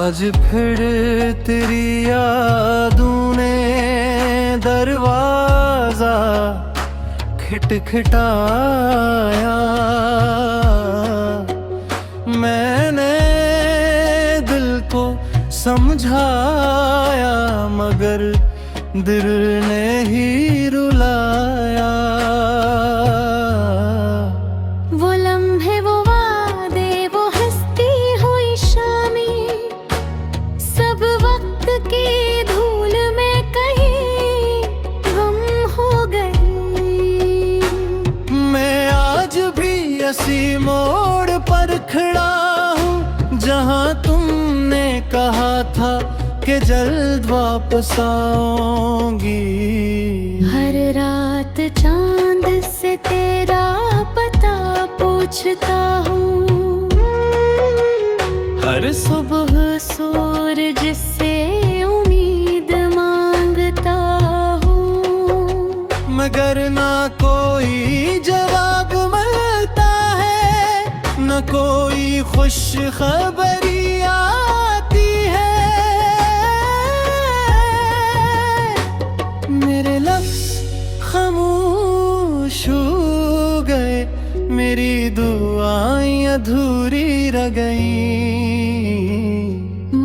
आज फिर तेरी यादों ने दरवाजा खटखटाया। मैंने दिल को समझाया मगर दिल ने ही रुलाया। वो लम्हे, वो वादे, वो हंसती हुई शामें, सब वक्त की धूल में कहीं गुम हो गई। मैं आज भी इसी मोड़ पर खड़ा हूँ जहाँ तुमने कहा था कि जल्द वापस आऊंगी। हर रात चांद से तेरा पता पूछता हूँ, हर सुबह सूरज से उम्मीद मांगता हूँ, मगर ना कोई जवाब मिलता है, न कोई खुश खबरी आती है। मेरे लफ्ज़ खामोश हो गए, मेरी दुआएं अधूरी रह गईं।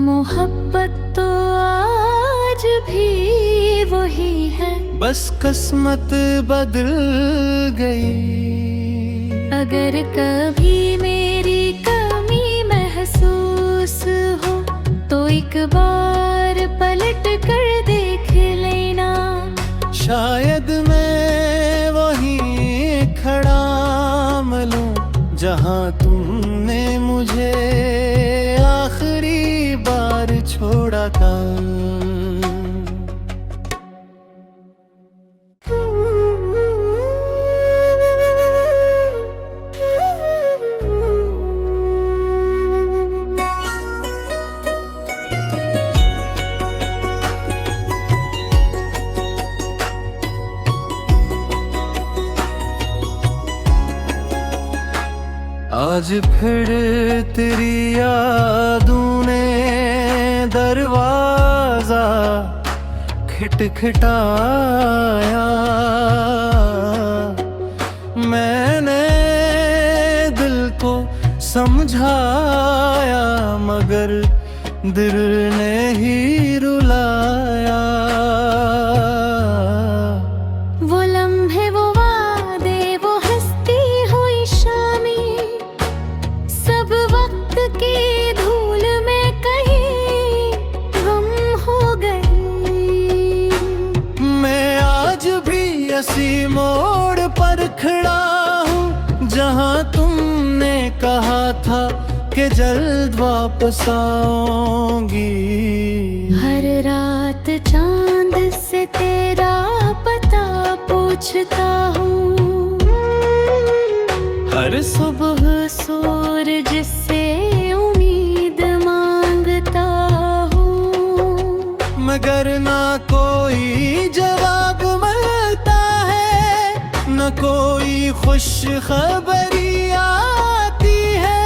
मोहब्बत तो आज भी वही है, बस किस्मत बदल गई। अगर कभी मेरी कमी महसूस हो तो एक बार पलट कर देख लेना। शायद मैं वहीं खड़ा मिलूं जहां तुमने मुझे आखिरी बार छोड़ा था। आज फिर तेरी यादों ने दरवाजा खटखटाया। मैंने दिल को समझाया मगर दिल ने ही रुलाया। वो लम्हे, वो वादे, वो हंसती हुई शामें, सब वक्त की धूल में कहीं गुम हो गई। मैं आज भी इसी मोड़ पर खड़ा हूँ जहाँ तुमने कहा था कि जल्द वापस आऊंगी। हर रात चांद से तेरा पता पूछता हूँ, हर सुबह सूरज से उम्मीद मांगता हूँ, मगर ना कोई जवाब मिलता है, न कोई खुश खबरी आती है।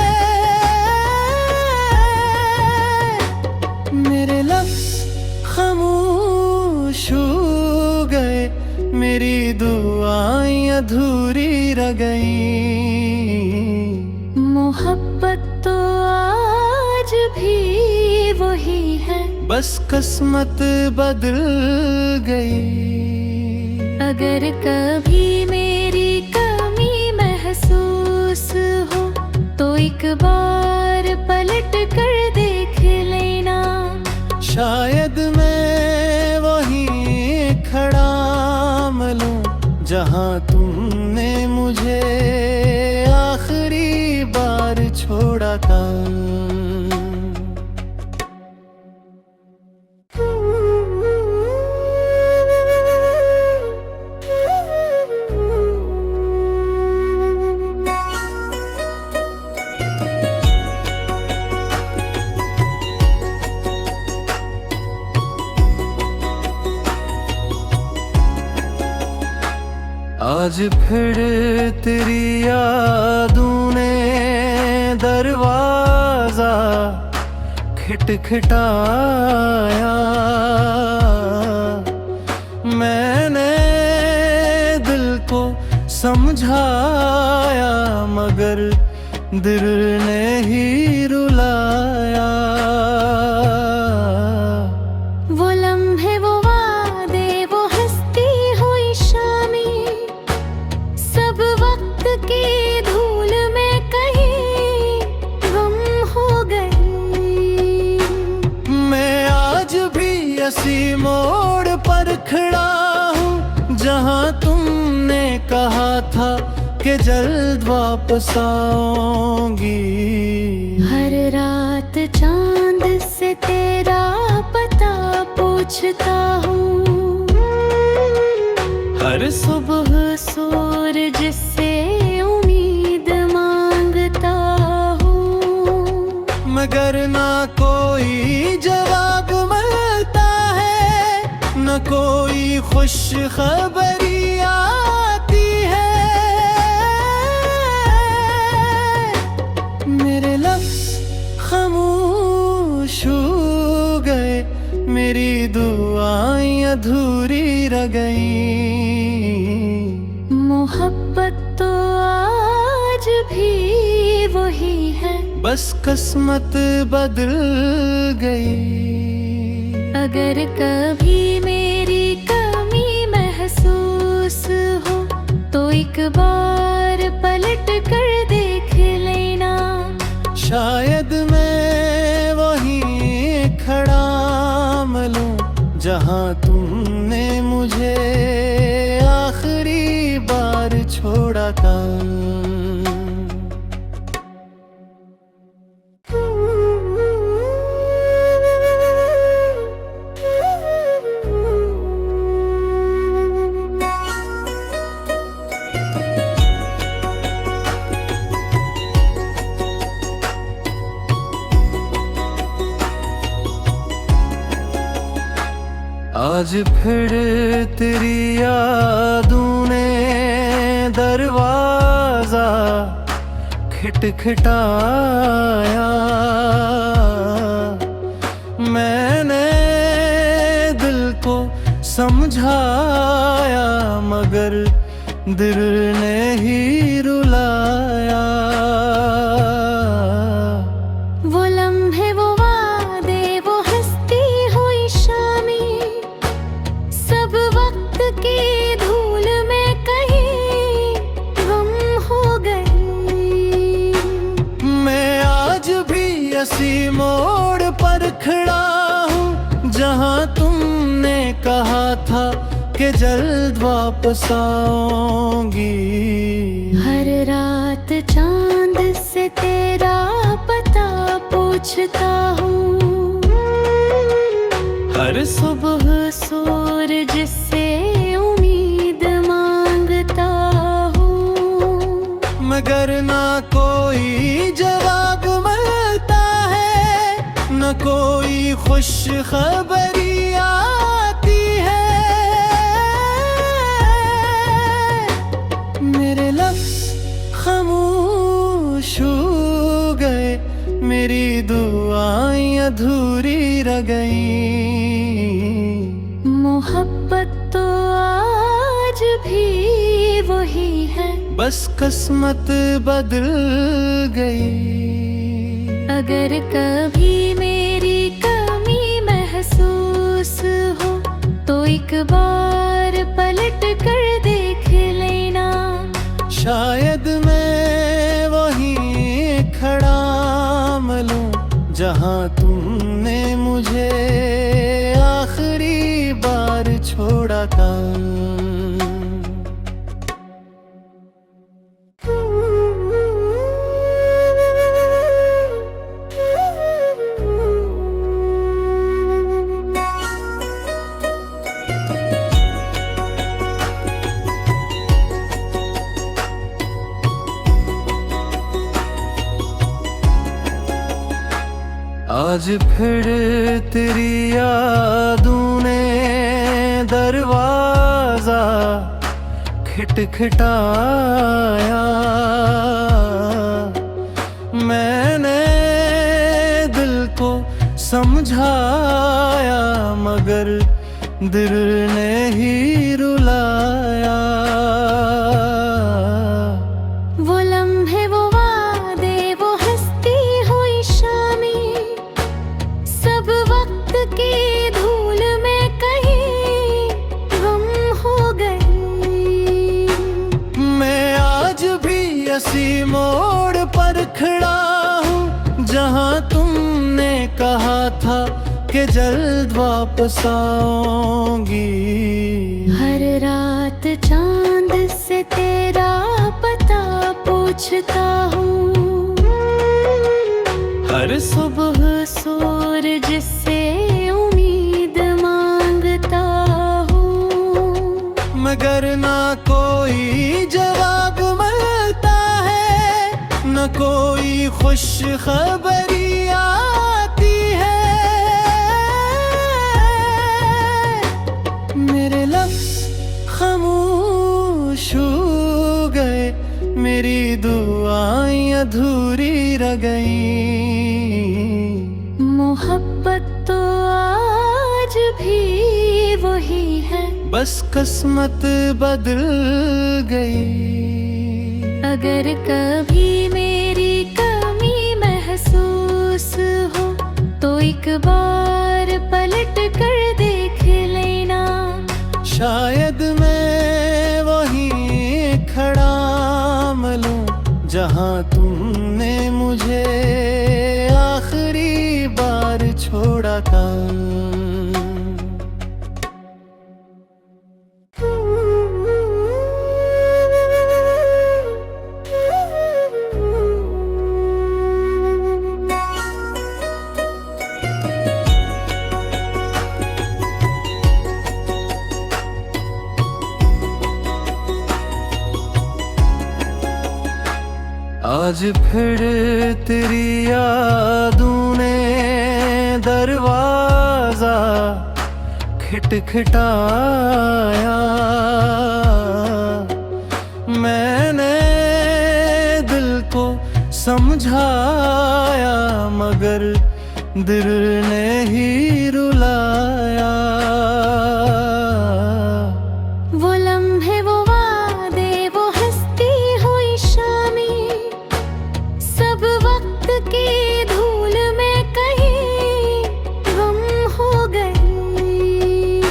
मेरे लफ्ज़ खामोश हो गए, मेरी दुआएं अधूरी रह गईं। मोहब्बत तो आज भी वही है, बस किस्मत बदल गई। अगर कभी मेरी कमी महसूस हो तो एक बार पलट कर देख लेना। शायद मैं वहीं खड़ा मिलूं जहाँ तुमने मुझे आखिरी बार छोड़ा था। आज फिर तेरी यादों ने दरवाजा खटखटाया। मैंने दिल को समझाया मगर दिल ने ही रुलाया। वो लम्हे, वो वादे, वो हंसती हुई शामें, सब वक्त की धूल में कहीं गुम हो गई। मैं आज भी इसी मोड़ पर खड़ा हूँ जहाँ तुमने कहा था कि जल्द वापस आऊंगी। हर रात चांद से तेरा पता पूछता हूँ, हर सुबह सूरज से उम्मीद मांगता हूँ, मगर ना कोई जवाब मिलता है, न कोई खुश खबरी आती है। मेरे लफ्ज़ खामोश हो गए, मेरी दुआएं अधूरी रह गईं। मोहब्बत तो आज भी वही है, बस किस्मत बदल गई। अगर कभी मेरी कमी महसूस हो तो एक बार पलट कर देख लेना। शायद मैं वहीं खड़ा मिलूं जहां तुमने मुझे आखिरी बार छोड़ा था। आज फिर तेरी यादों ने दरवाजा खटखटाया। मैंने दिल को समझाया मगर दिल ने ही रुलाया। वो लम्हे, वो वादे, वो हंसती हुई शामें, सब वक्त की धूल में कहीं गुम हो गई। मैं आज भी इसी मोड़ पर खड़ा हूँ जहाँ तुमने कहा था कि जल्द वापस आऊंगी। हर रात चांद से तेरा पता पूछता हूँ, हर सुबह सूरज से उम्मीद मांगता हूँ, मगर ना कोई जवाब मिलता है, न कोई खुश खबरी आती है। मेरे लफ्ज़ खामोश हो गए, मेरी दुआएं अधूरी रह गईं। मोहब्बत तो आज भी वही है, बस किस्मत बदल गई। अगर कभी मेरी कमी महसूस हो तो एक बार पलट कर देख लेना। शायद मैं वहीं खड़ा मिलूं जहाँ तुमने मुझे आखिरी बार छोड़ा था। आज फिर तेरी यादों ने दरवाजा खटखटाया। मैंने दिल को दिल ने ही रुलाया। वो लम्हे, वो वादे, वो हंसती हुई शामें, सब वक्त की धूल में कहीं गुम हो गई। मैं आज भी इसी मोड़ पर खड़ा हूँ जहाँ तुमने कहा था कि जल्द वापस आऊंगी। हर रात चांद से तेरा पता पूछता हूँ, हर सुबह सूरज से उम्मीद मांगता हूँ, मगर ना कोई जवाब मिलता है, न कोई खुश खबरी आती है। मेरे लफ्ज़ खामोश हो गए, मेरी दुआएं अधूरी रह गईं। मोहब्बत तो आज भी वही है, बस किस्मत बदल गई। अगर कभी मेरी कमी महसूस हो तो एक बार पलट कर देख लेना। शायद मैं वहीं खड़ा मिलूं जहां तुमने मुझे आखिरी बार छोड़ा था। आज फिर तेरी यादों ने दरवाजा खटखटाया। मैंने दिल को समझाया मगर दिल ने ही रुलाया। वो लम्हे, वो वादे, वो हंसती हुई शामें, सब वक्त की धूल में कहीं गुम हो गई।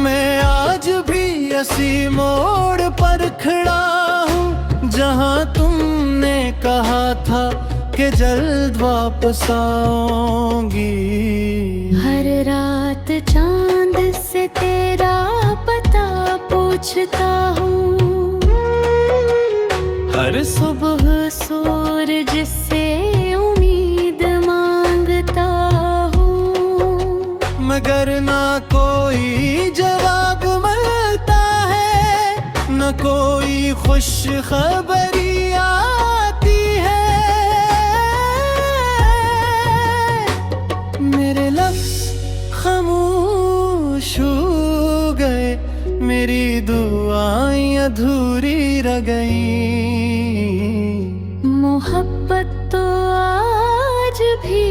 मैं आज भी इसी मोड़ पर खड़ा हूँ जहाँ तुमने कहा था कि जल्द वापस आऊंगी। हर रात चांद से तेरा पता पूछता हूँ, हर सुबह सूरज से उम्मीद मांगता हूँ, मगर ना कोई जवाब मिलता है, न कोई खुश खबरी आती है। मेरे लफ्ज़ खामोश हो गए, मेरी दुआएं अधूरी रह गईं। मोहब्बत तो आज भी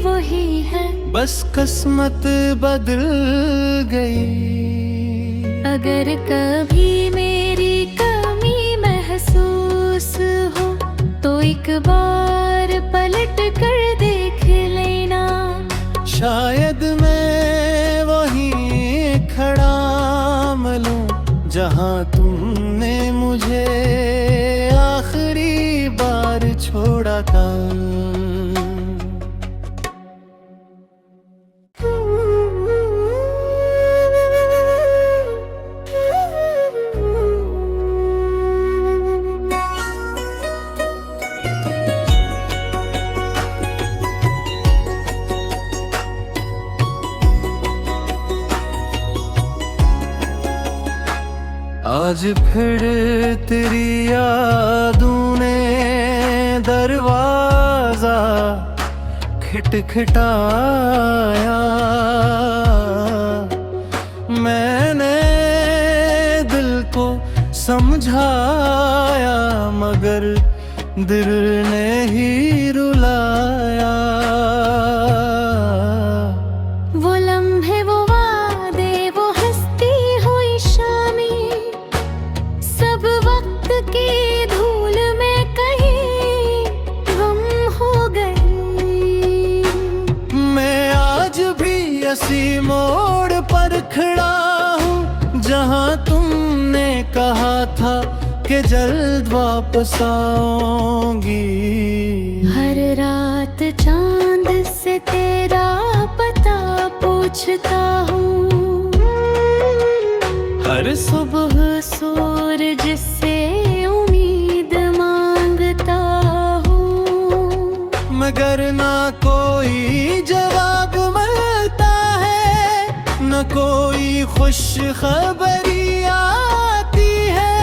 वही है, बस किस्मत बदल गई। अगर कभी मेरी कमी महसूस हो तो एक बार पलट कर देख लेना। शायद मैं वहीं खड़ा मिलूं जहाँ तुमने मुझे आखिरी बार छोड़ा था। आज फिर तेरी यादों ने दरवाजा खटखटाया। मैंने दिल को समझाया मगर दिल ने ही रुलाया। वो लम्हे, वो वादे, वापस आऊंगी। हर रात चांद से तेरा पता पूछता हूँ, हर सुबह सूरज से उम्मीद मांगता हूँ, मगर ना कोई जवाब मिलता है, न कोई खुश खबरी आती है।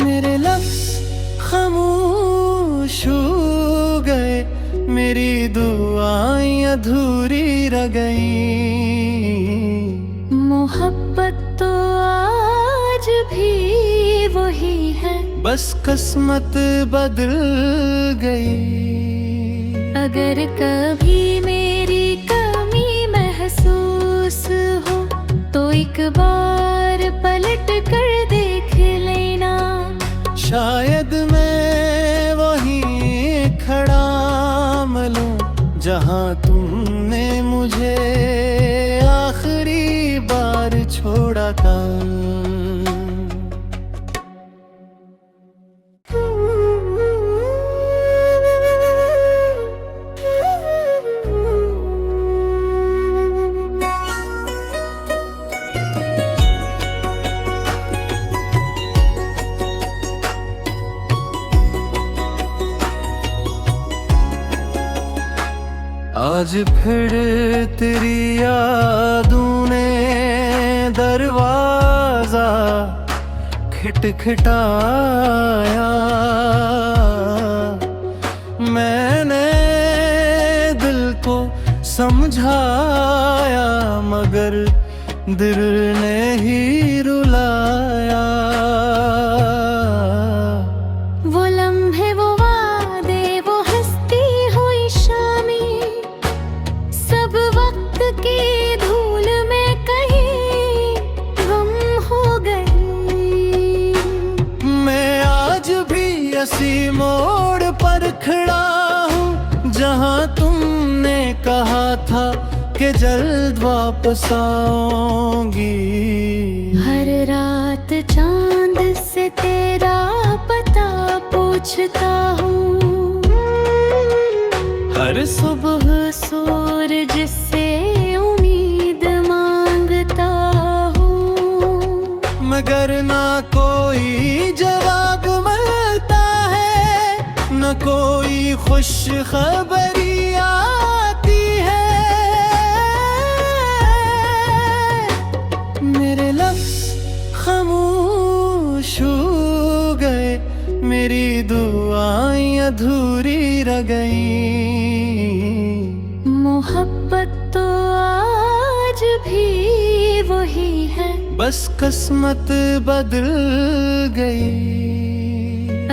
मेरे लफ्ज़ खामोश हो गए, मेरी दुआएं अधूरी रह गईं। मोहब्बत तो आज भी वही है, बस किस्मत बदल गई। अगर कभी मेरी कमी महसूस हो तो एक बार पलट कर देख लेना। शायद मैं वहीं खड़ा मिलूं जहां तुमने मुझे आखिरी बार छोड़ा था। आज फिर तेरी यादों ने दरवाजा खटखटाया। मैंने दिल को समझाया, मगर दिल ने ही रुलाया। वो लम्हे, वो वादे, वो हंसती हुई शामें, सब वक्त की धूल में कहीं गुम हो गई। मैं आज भी इसी मोड़ पर खड़ा हूँ जहाँ तुमने कहा था कि जल्द वापस आऊंगी। हर रात चांद से तेरा पता पूछता हूँ, हर सुबह सूरज से उम्मीद मांगता हूँ, मगर ना कोई जवाब मिलता है, न कोई खुश खबरी आती है। मेरे लफ्ज़ खामोश हो गए, मेरी दुआएं अधूरी रह गईं। मोहब्बत तो आज भी वही है, बस किस्मत बदल गई।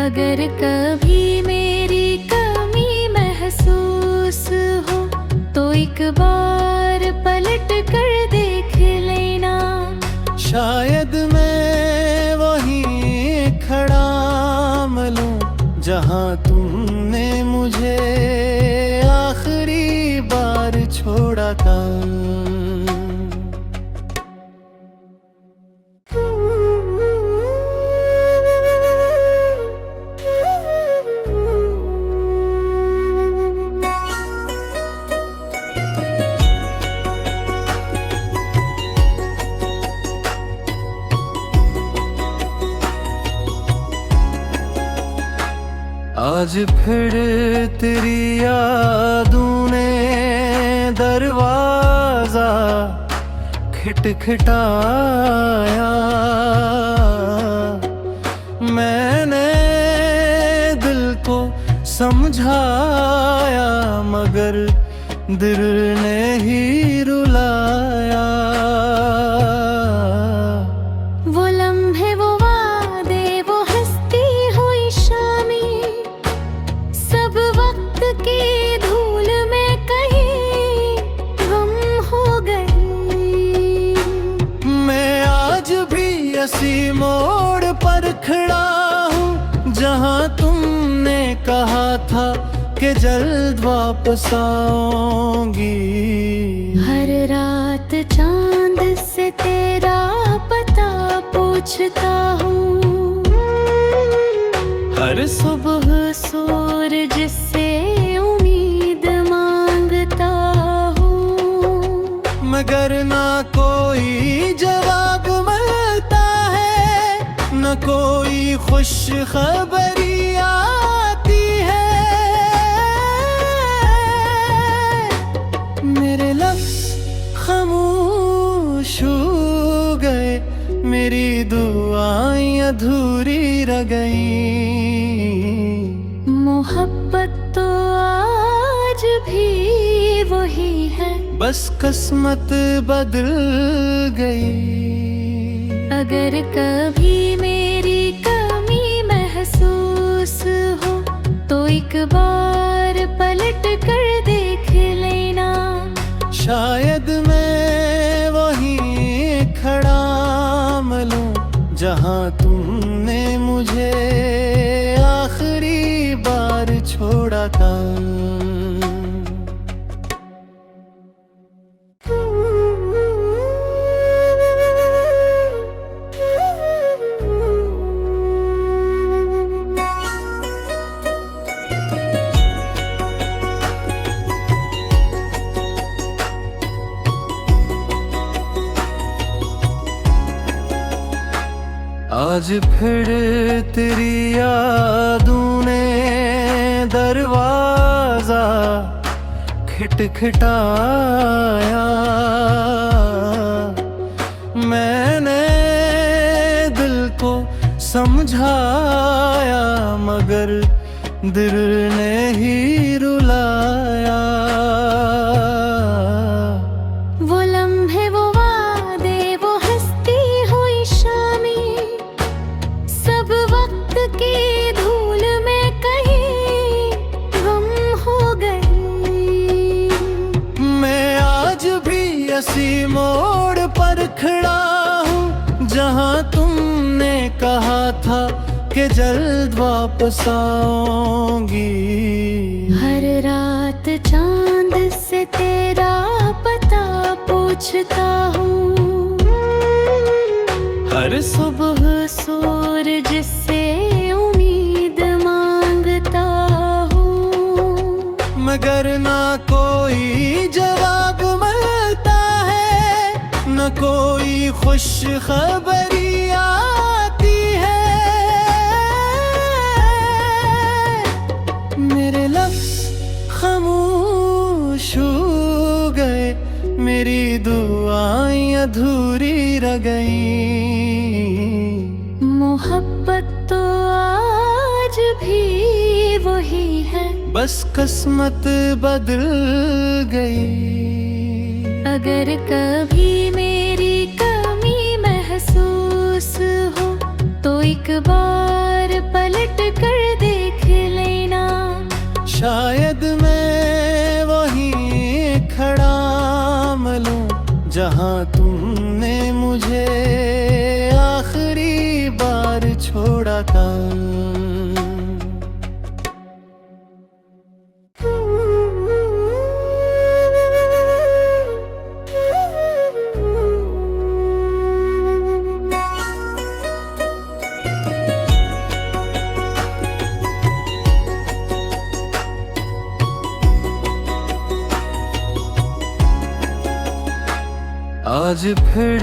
अगर कभी मेरी कमी महसूस हो तो एक बार पलट कर देख लेना। शायद मैं वहीं खड़ा मिलूं जहाँ तुमने मुझे आखिरी बार छोड़ा था। आज फिर तेरी यादों ने दरवाजा खटखटाया। मैंने दिल को समझाया, मगर दिल ने ही रुलाया। वो लम्हे, वो वादे, वो हंसती हुई शामें, सब वक्त की धूल में कहीं गुम हो गई। मैं आज भी इसी मोड़ पर खड़ा हूँ जहाँ तुमने कहा था कि जल्द वापस आऊंगी। हर रात चांद से तेरा पता पूछता हूँ। हर सुबह सूरज से उम्मीद मांगता हूँ, मगर ना कोई जवाब मिलता है, न कोई खुश खबरी आती है। मेरे लफ्ज़ खामोश हो गए, मेरी दुआएं अधूरी रह गईं। मोहब्बत तो आज भी वही है, बस किस्मत बदल गई। अगर कभी मेरी कमी महसूस हो तो एक बार पलट कर देख लेना। शायद मैं वहीं खड़ा मिलूं जहां तुमने मुझे आखिरी बार छोड़ा था। आज फिर तेरी यादों ने दरवाजा खटखटाया। मैंने दिल को समझाया, मगर दिल ने ही रुलाया। वो लम्हे, वो वादे, वो हंसती हुई शामें, सब वक्त की धूल में कहीं गुम हो गई। मैं आज भी इसी मोड़ पर खड़ा हूँ जहाँ तुमने कहा था कि जल्द वापस आऊंगी। हर रात चांद से तेरा पता पूछता हूँ, हर सुबह सूरज से उम्मीद मांगता हूँ, मगर ना कोई जवाब मिलता है, न कोई खुश खबरी आती है। मेरे लफ्ज़ खामोश हो गए, मेरी दुआएं अधूरी रह गईं। मोहब्बत तो आज भी वही है, बस किस्मत बदल गई। अगर कभी मेरी कमी महसूस हो तो एक बार पलट कर देख लेना। शायद मैं वहीं खड़ा मिलूं जहाँ तुमने मुझे आखिरी बार छोड़ा था। आज फिर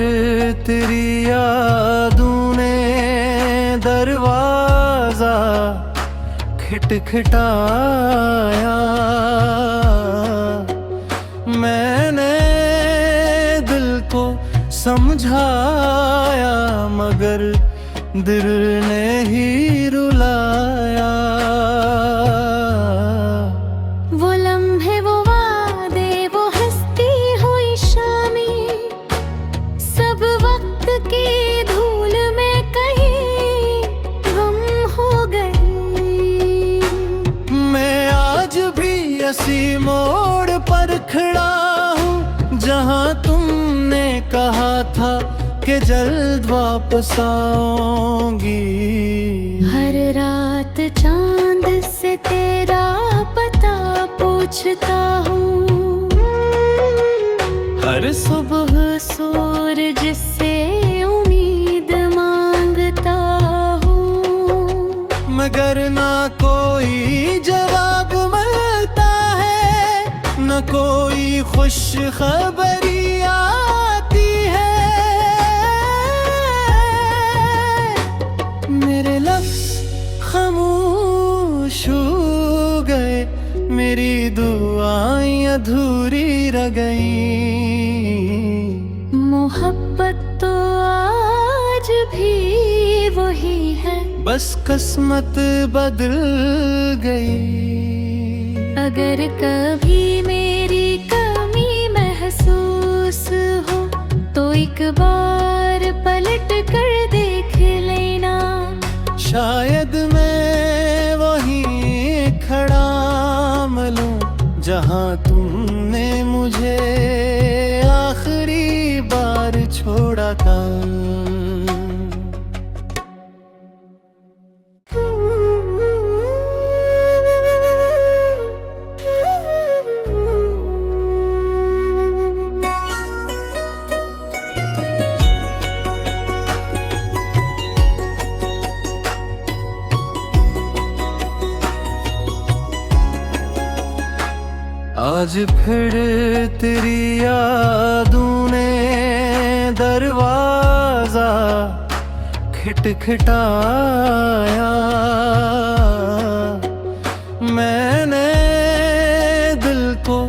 तेरी यादों ने दरवाजा खटखटाया। मैंने दिल को समझाया, मगर दिल ने ही रुलाया। वो लम्हे, वो वादे, वो हंसती हुई शामें, सब वक्त की धूल में कहीं गुम हो गई। मैं आज भी इसी मोड़ पर खड़ा हूँ जहाँ तुमने कहा था कि जल्द वापस आऊंगी। हर रात चांद से तेरा पता पूछता हूँ, हर सुबह सूरज से उम्मीद मगर ना कोई जवाब मिलता है, न कोई खुश खबरी आती है। मेरे लफ्ज़ खामोश हो गए, मेरी दुआएं अधूरी रह गईं। मोहब्बत तो आज भी वही है, बस किस्मत बदल गई। अगर कभी मेरी कमी महसूस हो तो एक बार पलट कर देख लेना। शायद मैं वहीं खड़ा मिलूं जहां तुमने मुझे आखिरी बार छोड़ा था। आज फिर तेरी यादों ने दरवाजा खटखटाया। मैंने दिल को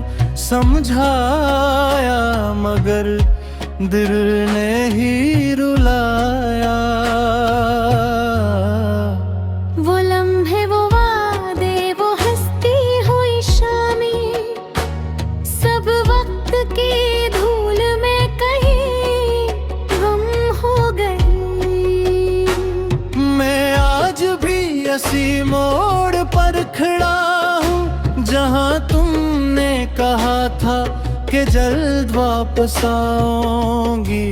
समझाया मगर दिल ने ही रुलाया। वो लम्हे, वो वादे, वो हंसती हुई शामें, सब वक्त की धूल में कहीं गुम हो गई। मैं आज भी इसी मोड़ पर खड़ा हूँ जहाँ तुमने कहा था कि जल्द वापस आऊंगी।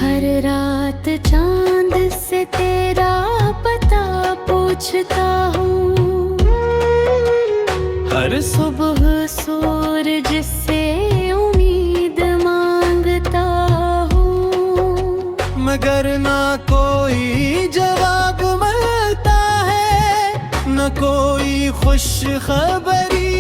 हर रात चांद से तेरा पता पूछता हूँ, हर सुबह सूरज से उम्मीद मांगता हूँ, मगर ना कोई जवाब मिलता है, न कोई खुश खबरी